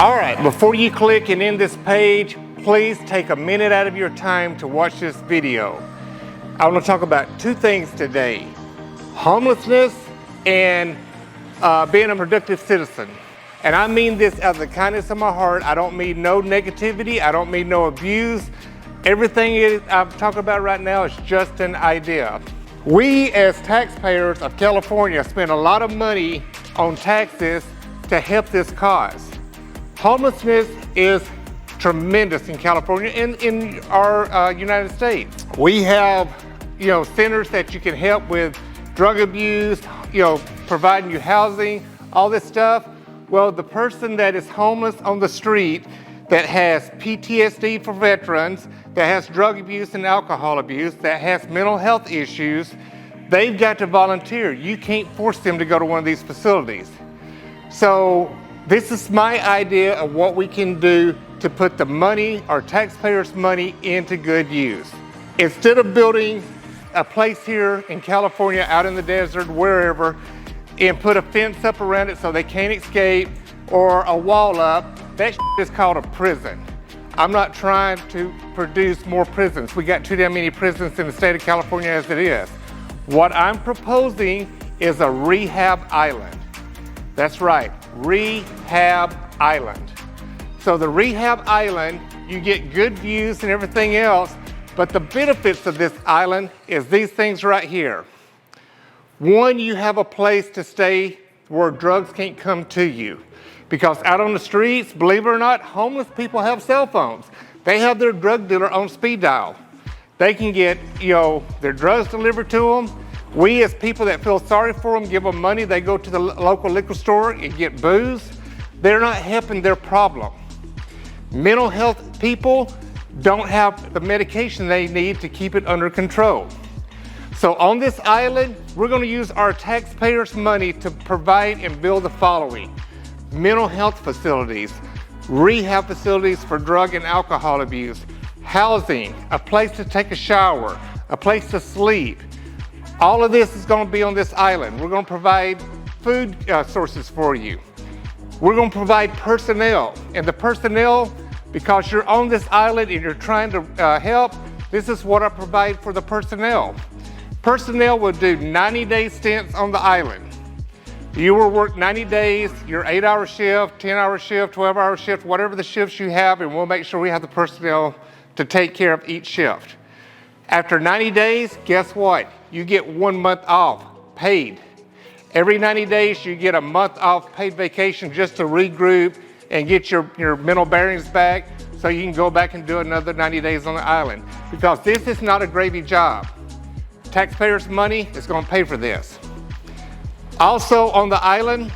All right, before you click and end this page, please take a minute out of your time to watch this video. I want to talk about two things today: homelessness and being a productive citizen. And I mean this out of the kindness of my heart. I don't mean no negativity. I don't mean no abuse. Everything I'm talking about right now is just an idea. We as taxpayers of California spend a lot of money on taxes to help this cause. Homelessness is tremendous in California and in our United States. We have, centers that you can help with drug abuse, providing you housing, all this stuff. Well, the person that is homeless on the street, that has PTSD for veterans, that has drug abuse and alcohol abuse, that has mental health issues, they've got to volunteer. You can't force them to go to one of these facilities. So this is my idea of what we can do to put the money, our taxpayers' money, into good use. Instead of building a place here in California, out in the desert, wherever, and put a fence up around it so they can't escape, or a wall up, that is called a prison. I'm not trying to produce more prisons. We got too damn many prisons in the state of California as it is. What I'm proposing is a rehab island. That's right, rehab island. So the rehab island, you get good views and everything else, but the benefits of this island is these things right here. One, you have a place to stay where drugs can't come to you. Because out on the streets, believe it or not, homeless people have cell phones. They have their drug dealer on speed dial. They can get, their drugs delivered to them. We as people that feel sorry for them, give them money, they go to the local liquor store and get booze. They're not helping their problem. Mental health people don't have the medication they need to keep it under control. So on this island, we're going to use our taxpayers' money to provide and build the following: mental health facilities, rehab facilities for drug and alcohol abuse, housing, a place to take a shower, a place to sleep. All of this is going to be on this island. We're going to provide food sources for you. We're going to provide personnel, and the personnel, because you're on this island and you're trying to help, this is what I provide for the personnel. Personnel will do 90-day stints on the island. You will work 90 days, your 8-hour shift, 10-hour shift, 12-hour shift, whatever the shifts you have, and we'll make sure we have the personnel to take care of each shift. After 90 days, guess what? You get 1 month off, paid. Every 90 days, you get a month off paid vacation just to regroup and get your mental bearings back so you can go back and do another 90 days on the island. Because this is not a gravy job. Taxpayers' money is going to pay for this. Also on the island,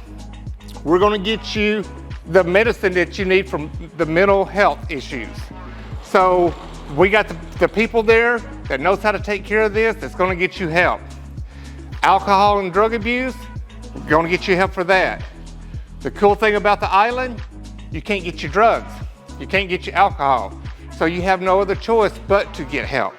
we're going to get you the medicine that you need from the mental health issues. So we got the people there that knows how to take care of this, that's going to get you help. Alcohol and drug abuse, we're going to get you help for that. The cool thing about the island, you can't get your drugs, you can't get your alcohol, so you have no other choice but to get help.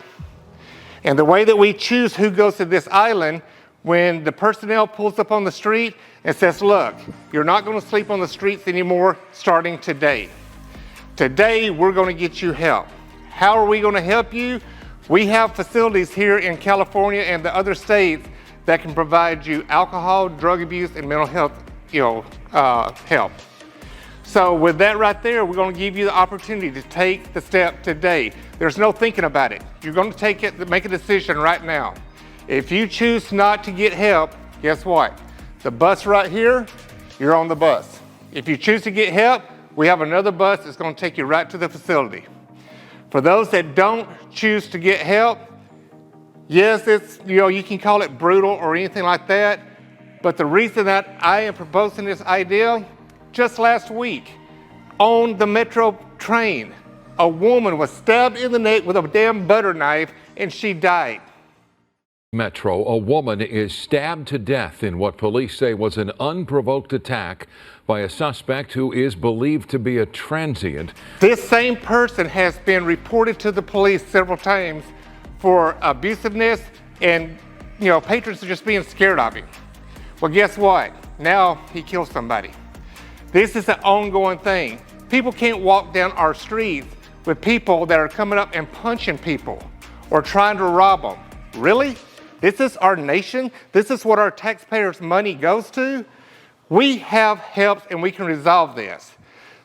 And the way that we choose who goes to this island, when the personnel pulls up on the street and says, look, you're not going to sleep on the streets anymore starting today. Today, we're going to get you help. How are we going to help you? We have facilities here in California and the other states that can provide you alcohol, drug abuse, and mental health help. So with that right there, we're going to give you the opportunity to take the step today. There's no thinking about it. You're going to take it, make a decision right now. If you choose not to get help, guess what? The bus right here, you're on the bus. If you choose to get help, we have another bus that's going to take you right to the facility. For those that don't choose to get help, yes, it's, you can call it brutal or anything like that, but the reason that I am proposing this idea, just last week, on the metro train, a woman was stabbed in the neck with a damn butter knife and she died. Metro, a woman is stabbed to death in what police say was an unprovoked attack by a suspect who is believed to be a transient. This same person has been reported to the police several times for abusiveness and, patrons are just being scared of him. Well, guess what? Now he killed somebody. This is an ongoing thing. People can't walk down our streets with people that are coming up and punching people or trying to rob them. Really? This is our nation? This is what our taxpayers' money goes to? We have help and we can resolve this.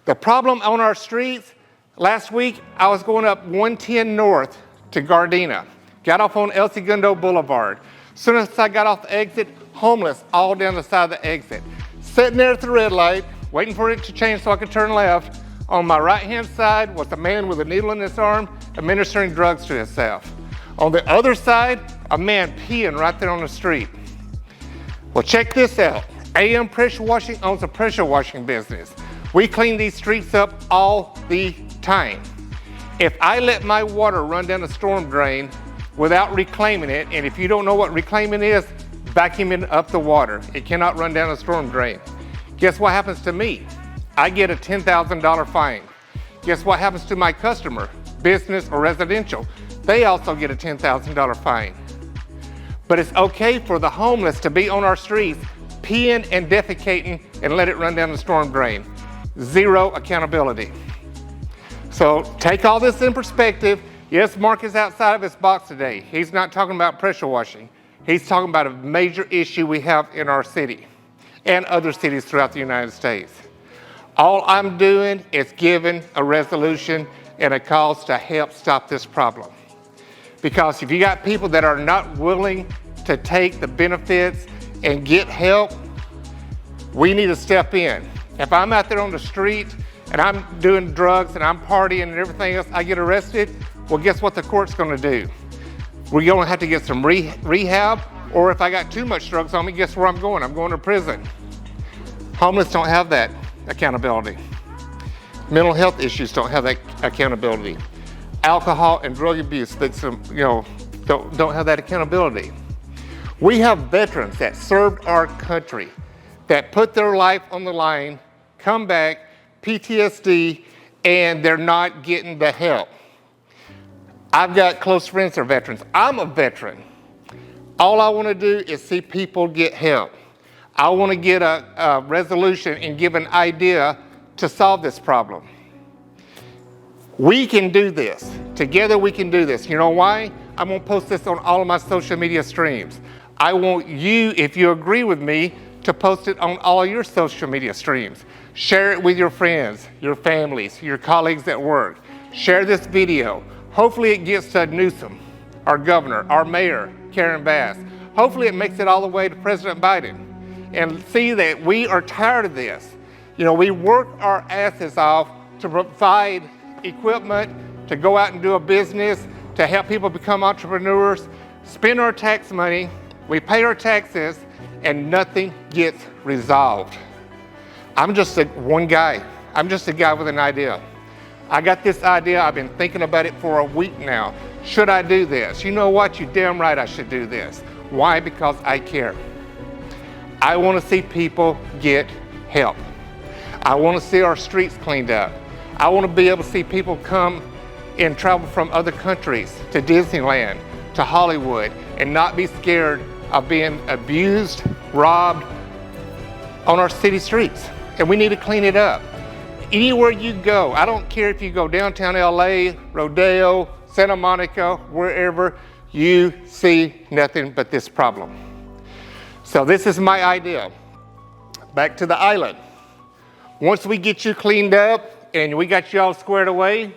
The problem on our streets, last week I was going up 110 North to Gardena. Got off on El Segundo Boulevard. As soon as I got off the exit, homeless all down the side of the exit. Sitting there at the red light, waiting for it to change so I could turn left. On my right-hand side was a man with a needle in his arm, administering drugs to himself. On the other side, a man peeing right there on the street. Well, check this out. AM Pressure Washing owns a pressure washing business. We clean these streets up all the time. If I let my water run down a storm drain without reclaiming it, and if you don't know what reclaiming is, vacuuming up the water. It cannot run down a storm drain. Guess what happens to me? I get a $10,000 fine. Guess what happens to my customer, business or residential? They also get a $10,000 fine. But it's okay for the homeless to be on our streets, peeing and defecating and let it run down the storm drain. Zero accountability. So take all this in perspective. Yes, Mark is outside of his box today. He's not talking about pressure washing. He's talking about a major issue we have in our city and other cities throughout the United States. All I'm doing is giving a resolution and a cause to help stop this problem. Because if you got people that are not willing to take the benefits and get help, we need to step in. If I'm out there on the street and I'm doing drugs and I'm partying and everything else, I get arrested, well, guess what the court's gonna do? We're gonna have to get some rehab, or if I got too much drugs on me, guess where I'm going? I'm going to prison. Homeless don't have that accountability. Mental health issues don't have that accountability. Alcohol and drug abuse, don't have that accountability. We have veterans that served our country, that put their life on the line, come back, PTSD, and they're not getting the help. I've got close friends that are veterans. I'm a veteran. All I want to do is see people get help. I want to get a resolution and give an idea to solve this problem. We can do this. Together we can do this. You know why? I'm going to post this on all of my social media streams. I want you, if you agree with me, to post it on all your social media streams. Share it with your friends, your families, your colleagues at work. Share this video. Hopefully it gets to Newsom, our governor, our mayor, Karen Bass. Hopefully it makes it all the way to President Biden and see that we are tired of this. You know, we work our asses off to provide equipment, to go out and do a business, to help people become entrepreneurs, spend our tax money, we pay our taxes, and nothing gets resolved. I'm just one guy. I'm just a guy with an idea. I got this idea, I've been thinking about it for a week now. Should I do this? You know what? You're damn right I should do this. Why? Because I care. I want to see people get help. I want to see our streets cleaned up. I want to be able to see people come and travel from other countries to Disneyland, to Hollywood, and not be scared of being abused, robbed on our city streets. And we need to clean it up. Anywhere you go, I don't care if you go downtown LA, Rodeo, Santa Monica, wherever, you see nothing but this problem. So this is my idea. Back to the island. Once we get you cleaned up and we got you all squared away,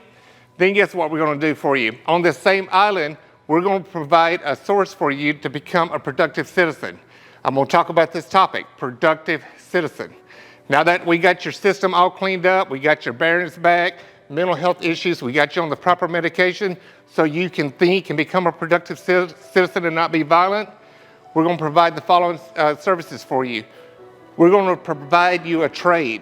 then guess what we're gonna do for you? On this same island, we're gonna provide a source for you to become a productive citizen. I'm gonna talk about this topic, productive citizen. Now that we got your system all cleaned up, we got your bearings back, mental health issues, we got you on the proper medication so you can think and become a productive citizen and not be violent, we're going to provide the following services for you. We're going to provide you a trade.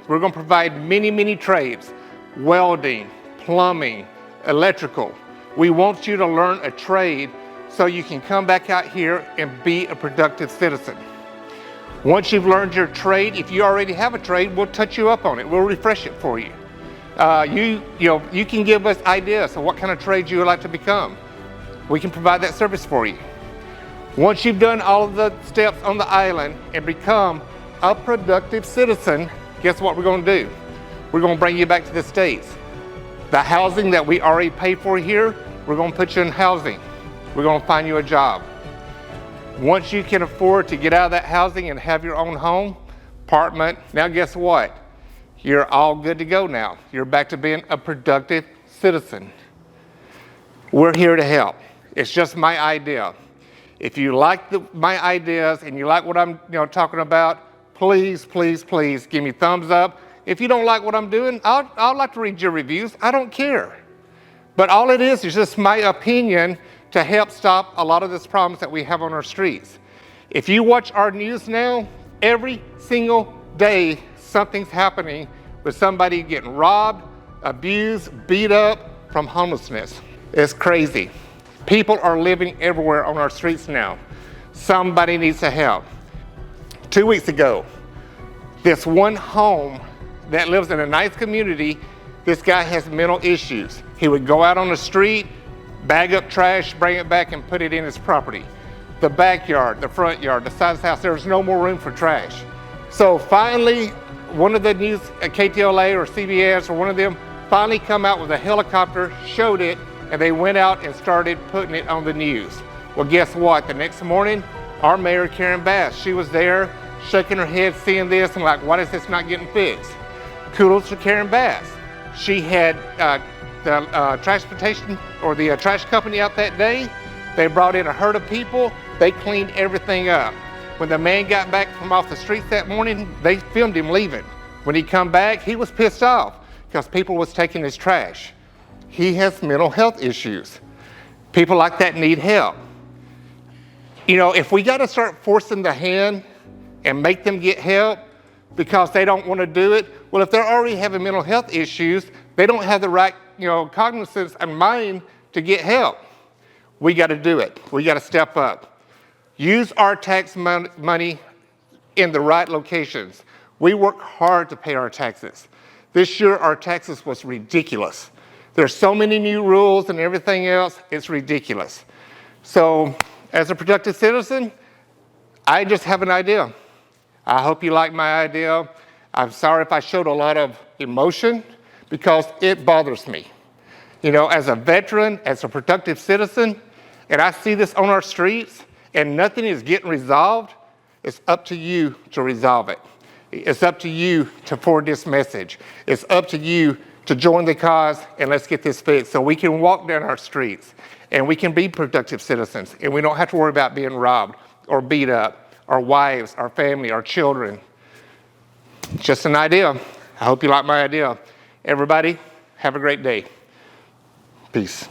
We're going to provide many, many trades, welding, plumbing, electrical. We want you to learn a trade so you can come back out here and be a productive citizen. Once you've learned your trade, if you already have a trade, we'll touch you up on it. We'll refresh it for you. You can give us ideas of what kind of trade you would like to become. We can provide that service for you. Once you've done all of the steps on the island and become a productive citizen, guess what we're going to do? we're going to bring you back to the States. The housing that we already pay for here, we're going to put you in housing. We're going to find you a job. Once you can afford to get out of that housing and have your own home, apartment, now guess what? You're all good to go now. You're back to being a productive citizen. We're here to help. It's just my idea. If you like my ideas and you like what I'm talking about, please, please, please give me thumbs up. If you don't like what I'm doing, I'd like to read your reviews. I don't care. But all it is just my opinion to help stop a lot of these problems that we have on our streets. If you watch our news now, every single day something's happening with somebody getting robbed, abused, beat up from homelessness. It's crazy. People are living everywhere on our streets now. Somebody needs to help. 2 weeks ago, this one home that lives in a nice community, this guy has mental issues. He would go out on the street, bag up trash, bring it back and put it in his property. The backyard, the front yard, the side of the house, there was no more room for trash. So finally, one of the news, KTLA or CBS or one of them, finally come out with a helicopter, showed it, and they went out and started putting it on the news. Well, guess what? The next morning, our mayor, Karen Bass, she was there shaking her head, seeing this and like, why is this not getting fixed? Kudos to Karen Bass. She had the transportation or the trash company out that day. They brought in a herd of people. They cleaned everything up. When the man got back from off the streets that morning, they filmed him leaving. When he come back, he was pissed off because people was taking his trash. He has mental health issues. People like that need help. If we got to start forcing the hand and make them get help because they don't want to do it, well, if they're already having mental health issues, they don't have the right, cognizance and mind to get help. We got to do it. We got to step up. Use our tax money in the right locations. We work hard to pay our taxes. This year, our taxes was ridiculous. There's so many new rules and everything else, it's ridiculous. So, as a productive citizen, I just have an idea. I hope you like my idea. I'm sorry if I showed a lot of emotion because it bothers me. As a veteran, as a productive citizen, and I see this on our streets and nothing is getting resolved, it's up to you to resolve it. It's up to you to forward this message. It's up to you to join the cause and let's get this fixed so we can walk down our streets and we can be productive citizens and we don't have to worry about being robbed or beat up, our wives, our family, our children. Just an idea. I hope you like my idea. Everybody, have a great day. Peace.